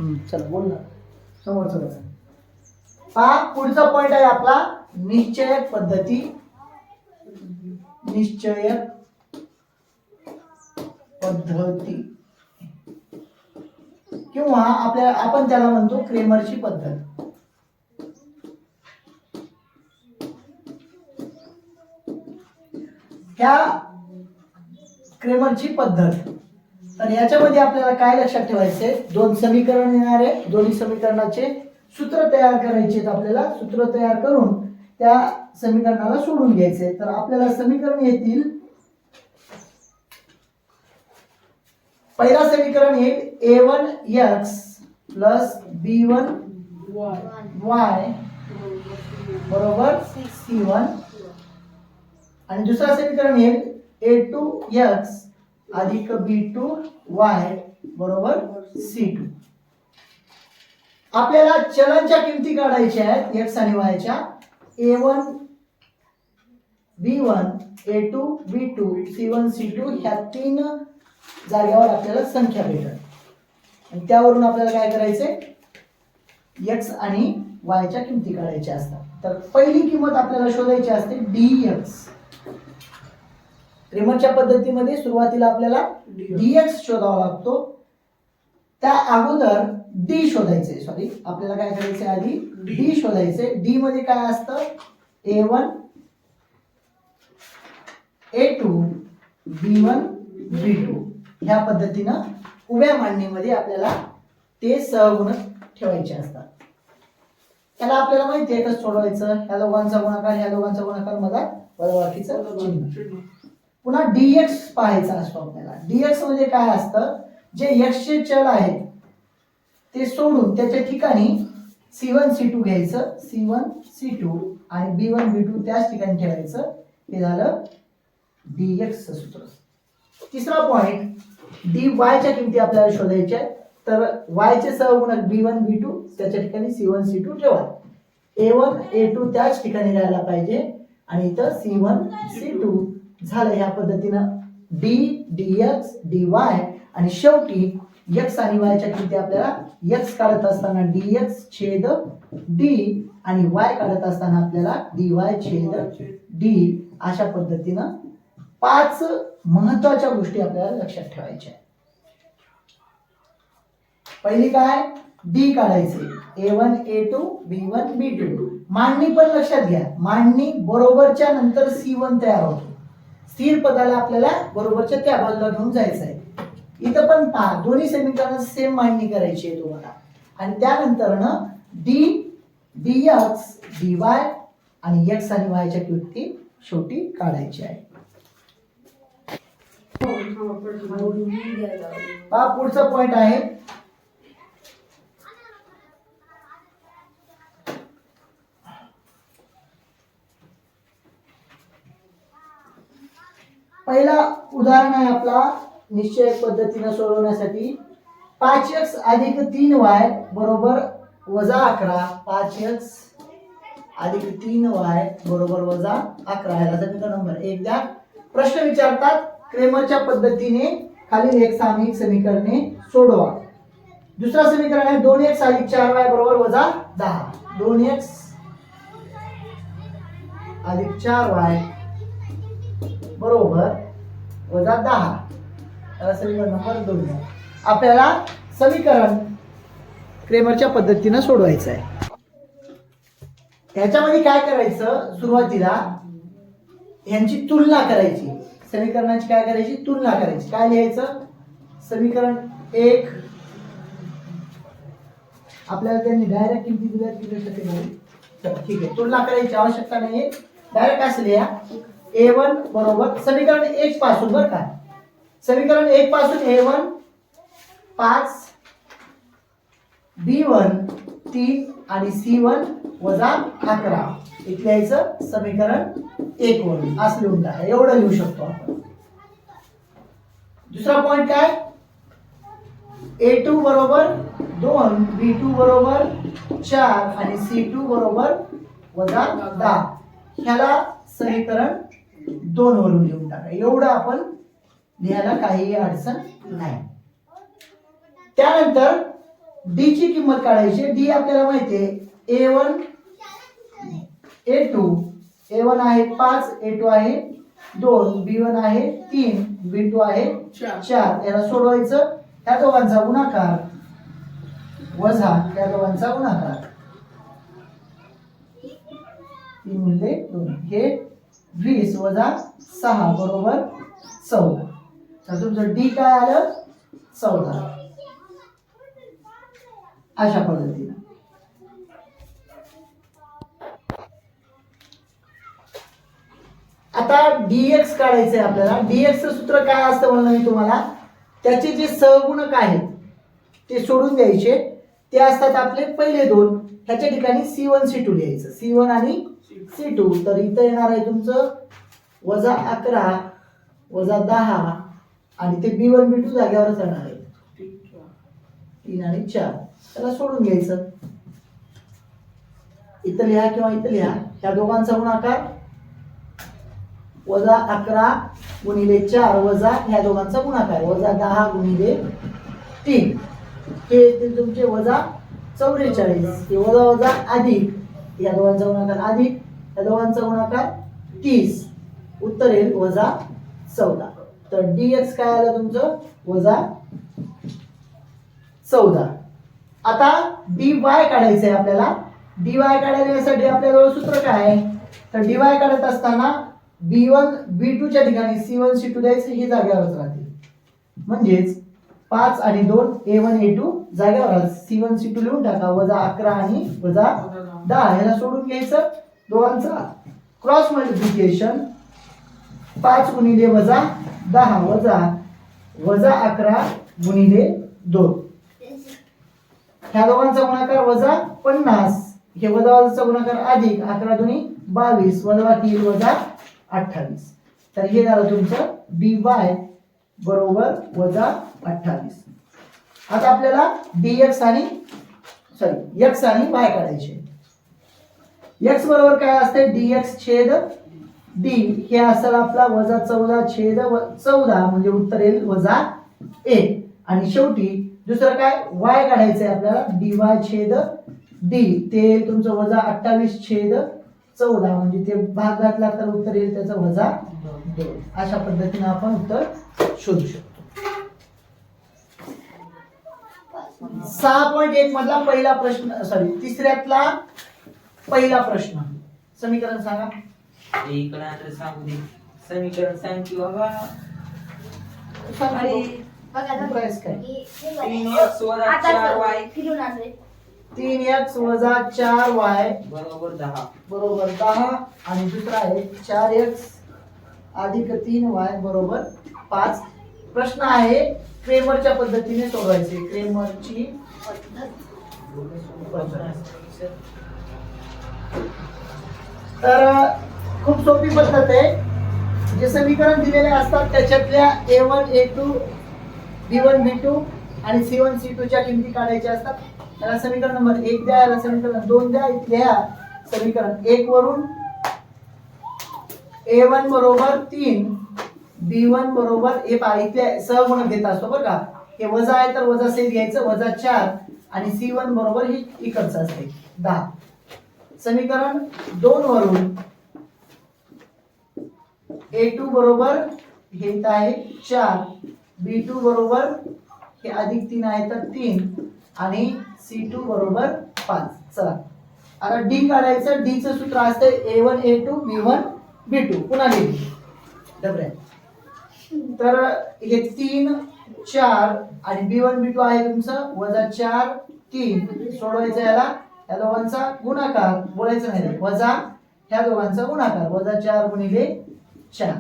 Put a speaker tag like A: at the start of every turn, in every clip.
A: चला बोल ना समोरचं बघा. हा पुढचा पॉइंट आहे आपला निश्चयक पद्धती. निश्चयक पद्धती किंवा आपण त्याला म्हणतो क्रेमरची पद्धत. ह्या क्रेमरची पद्धत. तर याच्यामध्ये आपल्याला काय लक्षात ठेवायचे, दोन समीकरण येणार आहे, दोन्ही समीकरणाचे सूत्र तयार करायचे. आपल्याला सूत्र तयार करून त्या समीकरणाला सोडून घ्यायचे. तर आपल्याला समीकरण येतील, पहिला समीकरण येईल a1x प्लस b1y बरोबर c1 आणि दुसरा समीकरण येईल a2x अधिक b2y बरोबर c2. आपल्याला चलांच्या किमती काढायच्या आहेत x आणि y च्या. a1 b1 a2 b2 c1 c2 ह्या तीन जागेवर आपल्याला संख्या भेटत आणि त्यावरून आपल्याला काय करायचंय, x आणि y च्या किमती काढायच्या असतात. तर पहिली किंमत आपल्याला शोधायची असते dx. क्रेमरच्या पद्धतीमध्ये सुरुवातीला आपल्याला dx शोधावा लागतो. त्या अगोदर d शोधायचे. सॉरी, आपल्याला काय करायचे, आधी d शोधायचे. d मध्ये काय असतं, a1 a2 b1 b2 ह्या पद्धतीनं उभ्या मांडणीमध्ये आपल्याला ते सहगुणक ठेवायचे असतात. त्याला आपल्याला माहिती आहे कसं सोडवायचं. ह्या दोघांचा गुणाकार ह्या दोघांचा गुणाकार मध्ये वजाबाकीचं चिन्ह. पुन्हा dx पाहायचा असतो आपल्याला. dx म्हणजे काय असतं, जे x चे चल आहेत ते सोडून त्याच्या ठिकाणी c1 c2 घ्यायचं. c1 c2 आणि b1 b2 त्याच ठिकाणी ठेवायचं. हे झालं dx चं सूत्र. तिसरा पॉइंट dy च्या किमती आपल्याला शोधायच्या. तर y चे सहगुणक b1 b2 त्याच्या ठिकाणी c1 c2 ठेवा. a1 a2 त्याच ठिकाणी राहायला पाहिजे आणि इथं c1 c2 झालं. ह्या पद्धतीनं d dx dy आणि शेवटी x आणि y च्या किमती आपल्याला x काढत असताना dx छेद d आणि y काढत असताना आपल्याला dy छेद d अशा पद्धतीनं 5 महत्त्वाच्या गोष्टी आपल्याला लक्षात ठेवायच्या. पहिली काय, d काढायचे. a1 a2 b1 b2. मांडणी पण लक्षात घ्या. मांडणी बरोबरच्या नंतर c1 तयार होतो. स्थिर पदाला आपल्याला बरोबरच्या त्या बाजूला घेऊन जायचं आहे. इथं पण पहा, दोन्ही समीकरणात सेम मांडणी करायची आहे तुम्हाला. आणि त्यानंतर ना d dx dy आणि x आणि y च्या किमती शेवटी काढायची आहे. पहा पुढचा पॉइंट आहे पहिला उदाहरण आहे आपला निश्चयक पद्धतीने सोडवण्यासाठी. 5x अधिक 3y बरोबर वजा 11. 5x अधिक 3y बरोबर वजा 11 ह्याला समीकरण नंबर 1 द्या. प्रश्न विचारतात क्रेमरच्या पद्धतीने खालील एक सामायिक समीकरणे सोडवा. दुसरा समीकरण आहे 2x अधिक 4y बरोबर वजा 10. 2x अधिक 4y बरोबर वजा 10 याला समीकरण नंबर 2 द्या. आपल्याला समीकरण क्रेमरच्या पद्धतीने सोडवायचं आहे. याच्यामध्ये काय करायचं, सुरुवातीला यांची तुलना करायची. समीकरणाची काय करायची, तुलना करायची. काय लिहायचं, समीकरण 1 आपल्याला त्यांनी डायरेक्ट किमती दिल्या की लक्षात नाही. तर ठीक आहे, तुलना करायची आवश्यकता नाहीये. डायरेक्ट असं लिहा a1 बरोबर समीकरण 1 पासून बरं का. समीकरण 1 पासून a1 5 b1 3 आणि c1 वजा 11 इथे लिहायचं समीकरण 1 वरून. असं लिहून टाका. एवढं लिहू शकतो आपण. दुसरा पॉइंट काय, a2 बरोबर 2 b2 बरोबर 4 आणि c2 बरोबर वजा 10 ह्याला समीकरण 2 वरून लिहून टाका. एवढं आपण लिहायला काही अडचण नाही. त्यानंतर डी ची किंमत काढायची. डी आपल्याला माहिती आहे A1 A2 A1 आहे 5 A2 आहे 2 B1 आहे 3 B2 आहे 4. याला सोडवायचं. त्या दोघांचा गुणाकार वजा त्या दोघांचा गुणाकार 3 म्हणजे 2 हे 20 वजा 6 बरोबर 14. तर तुमचं डी काय आलं 14. अशा पद्धतीने आता dx काढायचंय आपल्याला. dx चं सूत्र काय असतं म्हणलं मी तुम्हाला. त्याचे जे सहगुणक आहेत ते सोडून द्यायचे. ते असतात आपले पहिले दोन. ह्याच्या ठिकाणी C1 C2 लिहायचं. C1 आणि C2. तर इथं येणार आहे तुमचं वजा 11 वजा 10 आणि ते B1 B2 जागेवरच राहणार आहे 3 आणि 4. त्याला सोडून घ्यायचं. इथं लिहा किंवा इथं लिहा. त्या दोघांचा गुणाकार वजा 11 गुणिले 4 वजा ह्या दोघांचा गुणाकार वजा 10 गुणिले 3. हे येतील तुमचे वजा 44. हे वजा वजा अधिक या दोघांचा गुणाकार अधिक या दोघांचा गुणाकार 30. उत्तर येईल वजा 14. तर dx काय आलं तुमचं वजा 14. आता dy काढायचंय आपल्याला. dy काढण्यासाठी आपल्याजवळ सूत्र काय आहे. तर dy काढत असताना B1 B2 च्या ठिकाणी C1 C2 द्यायचं. हे जागेवरच राहतील. म्हणजेच 5 आणि 2 A1 A2 जागेवर C1 C2 लिहून टाका. वजा 11 आणि वजा 10 याला सोडून घ्यायचं. दोघांचा क्रॉस मल्टिप्लिकेशन 5 गुणिले वजा 10 वजा वजा 11 गुणिले 2. ह्या दोघांचा गुणाकार वजा 50. हे वजा वजाचा गुणाकार अधिक 11 दुनी 22 वजा 3 वजा 28. तर हे झालं तुमचं dy बरोबर वजा 28. आता आपल्याला dx आणि x आणि y काढायचे. x बरोबर काय असते dx छेद d. हे असेल आपला वजा 14 छेद 14 म्हणजे उत्तर येईल वजा 1. आणि शेवटी दुसरं काय y काढायचंय आपल्याला. dy छेद d ते तुमचं वजा 28 छेद 14 म्हणजे ते भाग घातला तर उत्तर येईल त्याचं वजा 2. अशा पद्धतीने आपण उत्तर शोधू शकतो. 6.1 मधला पहिला प्रश्न तिसऱ्यातला पहिला प्रश्न. समीकरण सांगा.
B: इकडे सांगू दे. समीकरण सांग की बाबा.
A: काय
B: 3x वजा 4y
A: 3x वजा 4y
B: बरोबर 10
A: बरोबर 10. आणि दुसरा आहे 4x अधिक 3y बरोबर 5. प्रश्न आहे क्रेमरच्या पद्धतीने सोडवायचे. क्रेमरची तर खूप सोपी पद्धत आहे. जे समीकरण दिलेले असतात त्याच्यातल्या A1 A2 B1 B2 आणि C1 C2 च्या किमती काढायच्या असतात. त्याला समीकरण नंबर 1 द्या. याला समीकरण 2 द्या. इथे लिहा समीकरण 1 वरून A1 बरोबर 3 B1 बरोबर हे इथे सहगुणक घेत असतो बरं का. हे वजा आहे तर वजा सहित घ्यायचं वजा 4 आणि C1 बरोबर हे इकडचं असते 10. समीकरण 2 वरून A2 बरोबर हे इथं आहे 4 B2 बरोबर हे अधिक 3 आहे तर 3 आणि C2 बरोबर 5. चला आता D काढायचं. D चं सूत्र असते A1 A2 B1 B2. पुन्हा लिहिलं डबऱ्या. तर हे 3 4 आणि B1 B2 आहे तुमचं वजा 4 3. सोडवायचं याला. या दोघांचा गुणाकार बोलायचं नाही वजा ह्या दोघांचा गुणाकार वजा 4 गुणिले 4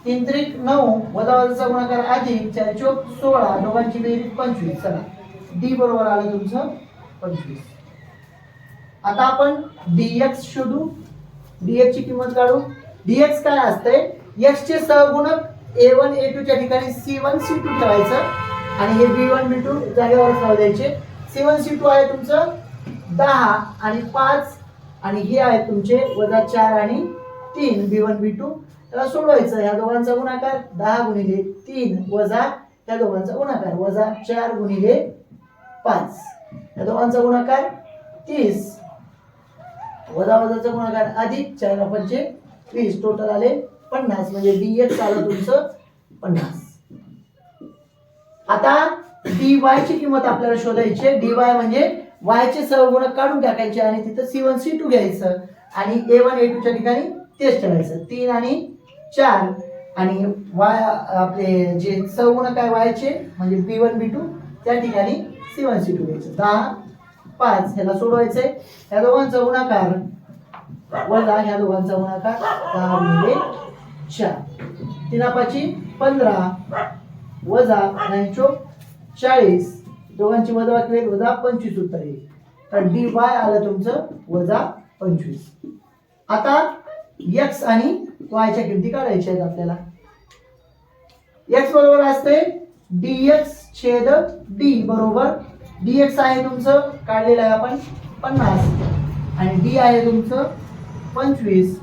A: 3 त्रिक 9 वजा वजाचा गुणाकार अधिक 4 चोक 16 दोघांची बेरीज 25. चला डी बरोबर आलं तुमचं 25. आता आपण dx शोधू. dx ची किंमत काढू. dx काय असते x चे सहगुणक A1 A2 च्या ठिकाणी C1 C2 ठेवायचं आणि हे B1 B2 जागेवर राहू द्यायचे. C1 C2 आहे तुमचं 10 आणि 5 आणि हे आहे तुमचे वजा 4 आणि 3 B1 B2. त्याला सोडवायचं. या दोघांचा गुणाकार 10 गुणिले 3 वजा त्या दोघांचा गुणाकार वजा 4 गुणिले 5 या दोघांचा गुणाकार 30 वजा वजाचा गुणाकार अधिक 4 पंचे 20 टोटल आले 50 म्हणजे dx आलं तुमचं 50. आता dy ची किंमत आपल्याला शोधायची आहे. dy म्हणजे y चे सहगुणक काढून टाकायचे आणि तिथं c1 c2 घ्यायचं आणि a1 a2 च्या ठिकाणी तेच ठेवायचं 3 आणि 4 आणि y आपले जे सहगुणक आहे y चे म्हणजे b1 b2 त्या ठिकाणी c1 c2 घ्यायचं 10 5 ह्याला सोडवायचंय ह्या दोघांचा गुणाकार वजा ह्या दोघांचा गुणाकार 10 गुणिले 4 3 5 15 वजा 9 चोक 40 दोघांची वजाबाकी होईल वजा 25 उत्तर येईल. तर dy आलं तुमचं वजा 25. आता x आणि y च्या किमती काढायच्या आहेत आपल्याला. x बरोबर असते dx छेद d बरोबर dx आहे तुमचं काढलेलं आहे आपण 50 आणि d आहे तुमचं 25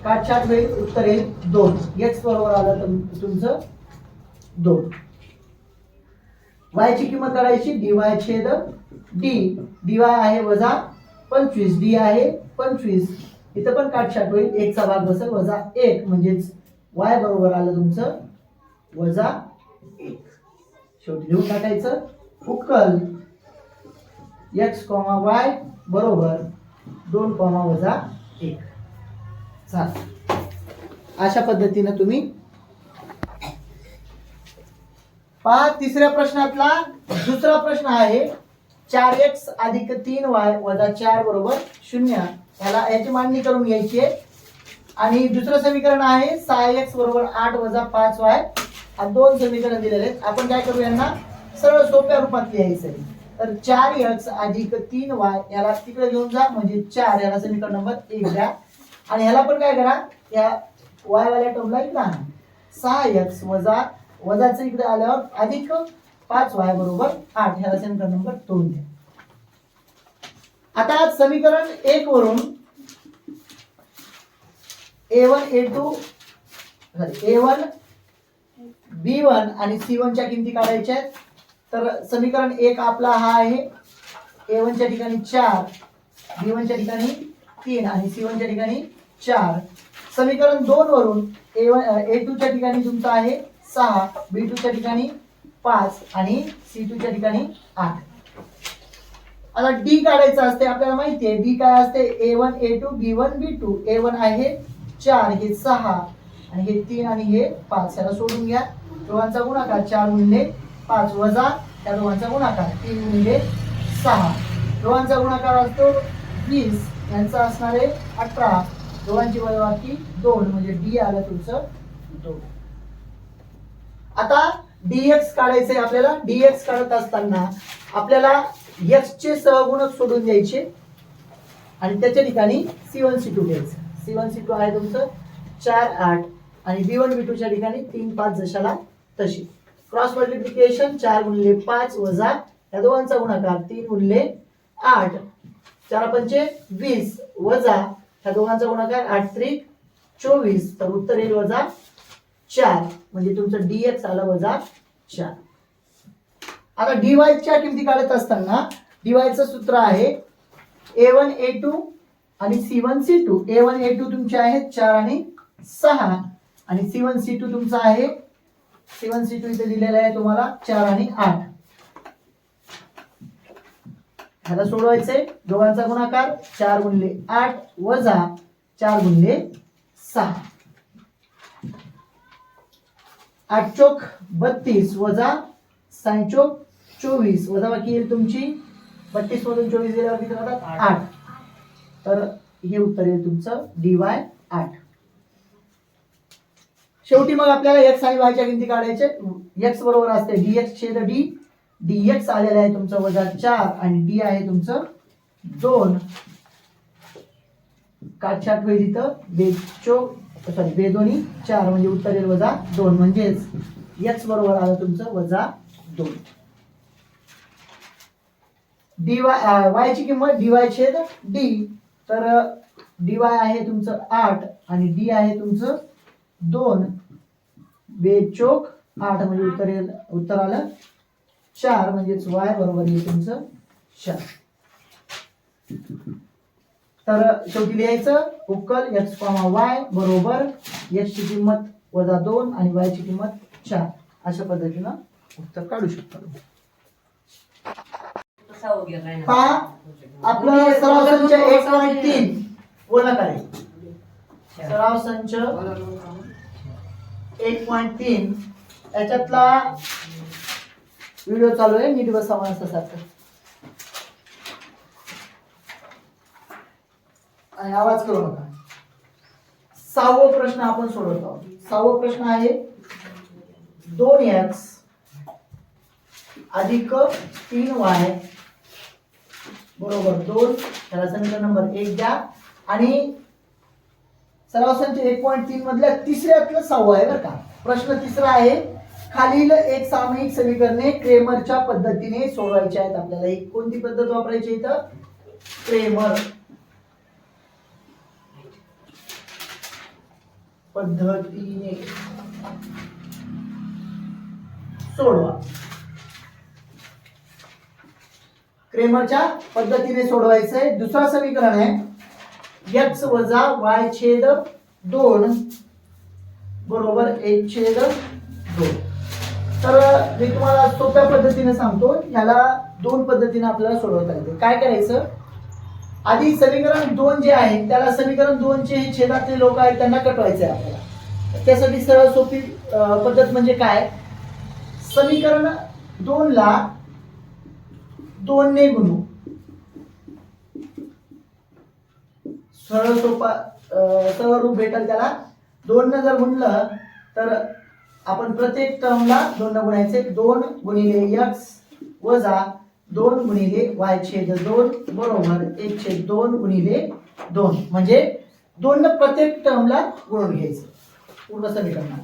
A: काटछाट होईल उत्तर येईल 2. x बरोबर आलं तुमचं 2. y ची किंमत काढायची dy छेद d dy आहे वजा 25 d आहे 25 इथं पण काटछाट होईल 1 चा भाग बसेल वजा 1 म्हणजेच y बरोबर आलं तुमचं वजा 1. शेवटी लिहून टाकायचं उकल x, y बरोबर 2, वजा 1. चालेल अशा पद्धतीने तुम्ही पहा. तिसऱ्या प्रश्नातला दुसरा प्रश्न आहे 4x अधिक 3y वजा 4 बरोबर 0 याला याची मांडणी करून घ्यायची आहे. आणि दुसरं समीकरण आहे 6x बरोबर 8 वजा 5y हा दोन समीकरण दिलेले आहेत. आपण काय करू यांना सरळ सोप्या रूपात लिहायचं आहे. तर 4x अधिक 3y याला तिकडे घेऊन जा म्हणजे 4 याला समीकरण नंबर 1 द्या आणि ह्याला पण काय करा या y वाल्या टर्मला इकडे आणा 6x वजा वजाचं इकडे आल्यावर अधिक 5y बरोबर 8 ह्याला समीकरण नंबर 2 द्या. आता समीकरण 1 वरून a1 b1 आणि c1 च्या किमती काढायच्या आहेत. तर समीकरण 1 आपला हा आहे a1 च्या ठिकाणी 4 b1 च्या ठिकाणी 3 आणि c1 च्या ठिकाणी 4. समीकरण 2 वरून a2 च्या ठिकाणी तुमचा आहे 6 b2 च्या ठिकाणी 5 आणि c2 च्या ठिकाणी 8. आता d काढायचं असते आपल्याला माहिती आहे d काय असते a1 a2 b1 b2 a1 आहे 4 हे 6 आणि हे 3 आणि हे 5 याला सोडून घ्या दोघांचा गुणाकार 4 गुणिले 5 वजा त्या दोघांचा गुणाकार 3 गुणिले 6 दोघांचा गुणाकार असतो 20 यांचा असणार आहे 18 दोघांची वजाबाकी 2 म्हणजे d आलं तुमचं 2. आता dx काढायचंय आपल्याला. dx काढत असताना आपल्याला x चे सहगुणक सोडून द्यायचे आणि त्याच्या ठिकाणी c1 c2 घ्यायचं. c1 c2 आहे तुमचं 4 8 आणि b1 b2 च्या ठिकाणी 3 5 जशाला तशी. क्रॉस मल्टिप्लिकेशन 4 गुणिले 5 वजा या दोघांचा गुणाकार 3 गुणिले 8 4 पंचे 20 वजा या दोघांचा गुणाकार 8 त्रिक 24 तर उत्तर येईल वजा 4 म्हणजे तुमचं dx आलं वजा 4. आता dy च्या किमती काढत असताना dy चं सूत्र आहे a1 a2 आणि c1 c2. a1 a2 तुमचे आहेत 4 आणि 6 आणि c1 c2 तुमचा आहे c1 c2 इथे दिलेला आहे तुम्हाला 4 आणि 8. ह्याला सोडवायचंय दोघांचा गुणाकार 4 गुणिले 8 वजा 4 गुणिले 6 8 चोक 32 वजा 6 चोक 24 वजा बाकी येईल तुमची 32 मधून 24 गेल्यावर किती राहतात 8. तर हे उत्तर येईल तुमचं dy 8. शेवटी मग आपल्याला x आणि y च्या किमती काढायचे. x बरोबर असते dx छेद d dx आलेला आहे तुमचं वजा 4 आणि d आहे तुमचं 2. काटछाट होईल इथं बेदोनी 4 म्हणजे उत्तर येईल वजा 2 म्हणजेच x बरोबर आलं तुमचं वजा 2. dy y ची किंमत dy छेद d तर dy आहे तुमचं 8 आणि d आहे तुमचं 2 बेचोक 8 म्हणजे उत्तर आलं 4 म्हणजेच y बरोबर येईल तुमचं 4. तर शेवटी लिहायचं उकल x, y बरोबर x ची किंमत -2 आणि y ची किंमत 4. अशा पद्धतीनं उत्तर काढू शकतो. पहा आपलं सराव संच 1.3 गुणाकार आहे. सराव संच 1.3 याच्यातला व्हिडिओ चालू आहे, नीट बसा माणसासारखं आणि आवाज करू नका. 6वा प्रश्न आपण सोडवतो आहोत. 6वा प्रश्न आहे 2x अधिक 3y बरोबर 2. त्याला समीकरण नंबर 1 द्या आणि सराव संच 1.3 मधल्या तिसऱ्यातलं 6वं आहे बरं का. प्रश्न तिसरा आहे खालील एक सामायिक समीकरणे क्रेमरच्या पद्धतीने सोडवायची आहेत. आपल्याला एक कोणती पद्धत वापरायची इथं? क्रेमर पद्धतीने सोडवा. क्रेमरच्या पद्धतीने सोडवायचं आहे. दुसरा समीकरण आहे x वजा y छेद 2 बरोबर 1 छेद 2. तर मी तुम्हाला सोप्या पद्धतीने सांगतो, याला 2 पद्धतीने आपल्याला सोडवता येते. काय करायचं, आधी समीकरण 2 जे आहे त्याला समीकरण 2 चे हे छेदातले लोक आहेत त्यांना कटवायचे आहे आपल्याला. त्यासाठी सरळ सोपी पद्धत म्हणजे काय, समीकरण 2 ला 2 ने गुणू. सरळ सोपा सरळ रूप भेटेल त्याला. 2 ने जर गुणलं तर आपण प्रत्येक टर्मला 2 ने गुणायचे. 2 गुणिले x वजा 2 गुणिले y छेद 2 बरोबर 1 छेद 2 गुणिले 2 म्हणजे 2 ने प्रत्येक टर्मला गुणून घ्यायचं पूर्ण समीकरणात.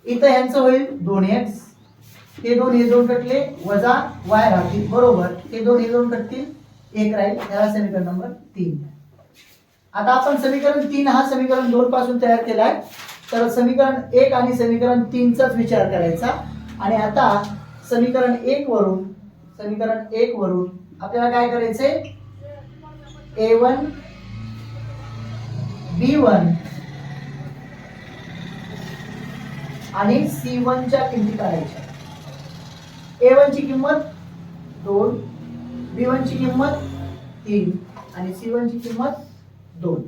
A: इथं यांचं होईल 2x, हे 2 हे 2 कटले वजा y राहतील बरोबर हे 2 हे 2 कटतील 1 राहील. याला समीकरण नंबर 3. आता आपण समीकरण 3 हा समीकरण 2 पासून तयार केलाय, तर समीकरण 1 आणि समीकरण 3 चाच विचार करायचा. आणि आता समीकरण 1 वरून आपल्याला काय करायचंय, a1 b1 आणि c1 च्या किमती काढायच्या. a1 ची किंमत 2, b1 ची किंमत 3 आणि c1 ची किंमत 2.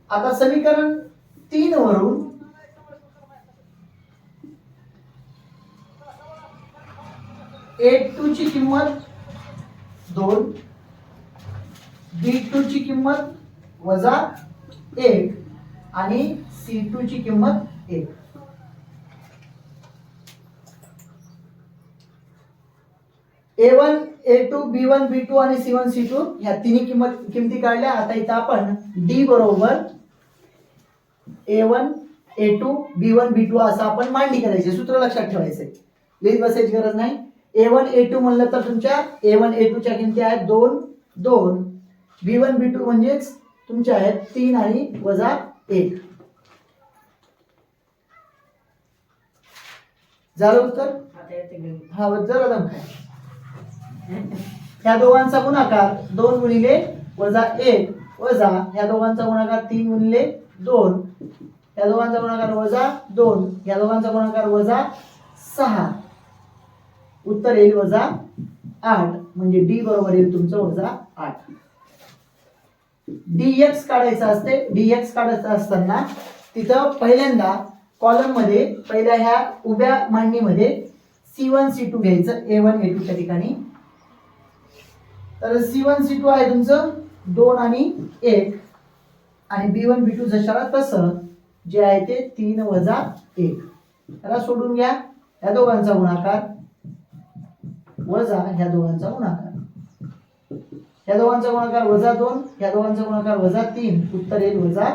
A: आता समीकरण 3 वरून a2 ची किंमत 2, b2 ची किंमत वजा 1 आणि c2 ची किंमत 1. a1 a2 b1 b2 आणि c1 c2 ह्या तिन्ही किमती काढल्या. आता इथं आपण d बरोबर a1 a2 b1 b2 असं आपण मांडणी करायची. सूत्र लक्षात ठेवायचे, लिहित बसायची गरज नाही. a1 a2 म्हणलं तर तुमच्या a1 a2 च्या किमती आहेत 2 2, b1 b2 म्हणजेच तुमच्या आहेत 3 आणि वजा 1. झालं उत्तर? हा जरा दम काय, ह्या दोघांचा गुणाकार 2 गुणिले वजा 1 वजा ह्या दोघांचा गुणाकार 3 गुणिले 2, या दोघांचा गुणाकार वजा 2, या दोघांचा गुणाकार वजा 6. उत्तर येईल वजा 8 म्हणजे डी बरोबर येईल तुमचं वजा 8. dx काढायचं असते. dx काढायचं असताना तिथं पहिल्यांदा कॉलम मध्ये पहिल्या ह्या उभ्या मांडणीमध्ये c1 c2 घ्यायचं a1 a2 च्या ठिकाणी. तर c1 c2 आहे तुमचं 2 आणि 1 आणि b1 b2 जशाला तसं जे आहे ते 3 वजा 1. त्याला सोडून घ्या. या दोघांचा गुणाकार वजा ह्या दोघांचा गुणाकार, ह्या दोघांचा गुणाकार वजा 2, ह्या दोघांचा गुणाकार वजा 3. उत्तर येईल वजा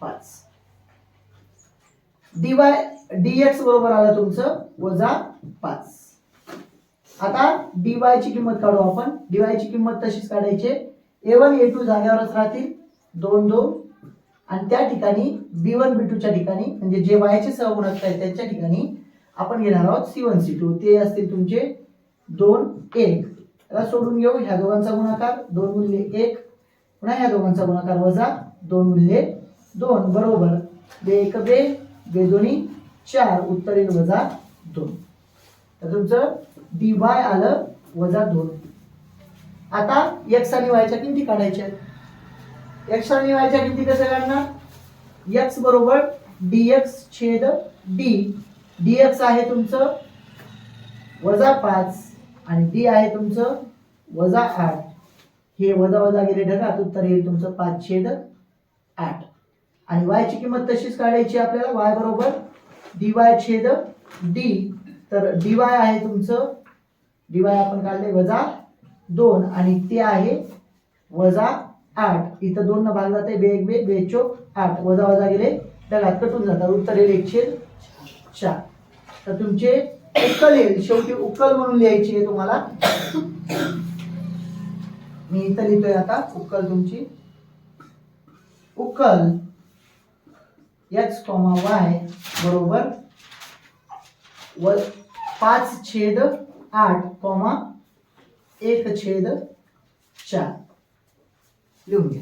A: 5. dx बरोबर आलं तुमचं वजा 5. आता dy ची किंमत काढू आपण. dy ची किंमत तशीच काढायची. a1 a2 जागेवरच राहतील 2 2 आणि त्या ठिकाणी B1 B2 च्या ठिकाणी म्हणजे जे y चे सहगुणक आहेत त्यांच्या ठिकाणी आपण घेणार आहोत C1 C2. ते असतील तुमचे 2 1. त्याला सोडून घेऊ. ह्या दोघांचा गुणाकार 2 गुणिले 1, पुन्हा ह्या दोघांचा गुणाकार वजा 2 गुणिले 2 बरोबर 2 1 2, 2 दोन्ही 4, उत्तर येईल वजा 2. तर तुमचं dy आलं वजा 2. आता x आणि y च्या किमती काढायच्या आहेत. x आणि y च्या किमती कशा काढणार? x बरोबर dx छेद d. dx आहे तुमचं वजा 5 आणि d आहे तुमचं वजा 8. हे वजा वजा गेले ढगात, उत्तर येईल तुमचं 5 छेद 8. आणि y ची किंमत तशीच काढायची आपल्याला. y बरोबर dy छेद d. तर dy आहे तुमचं, dy आपण काढले वजा 2 आणि ते आहे वजा 8. इथं 2 न भाग जाते, 2 1 2, 2 चोक 8. वजा वजा गेले ढगात कटून जातात, उत्तर येईल 1/4. तर तुमचे उकल येईल. शेवटी उकल म्हणून लिहायची आहे तुम्हाला. मी इथं लिहितोय आता उकल तुमची. उकल x, y बरोबर 5 छेद 8, 1 छेद 4 लिहून घ्या.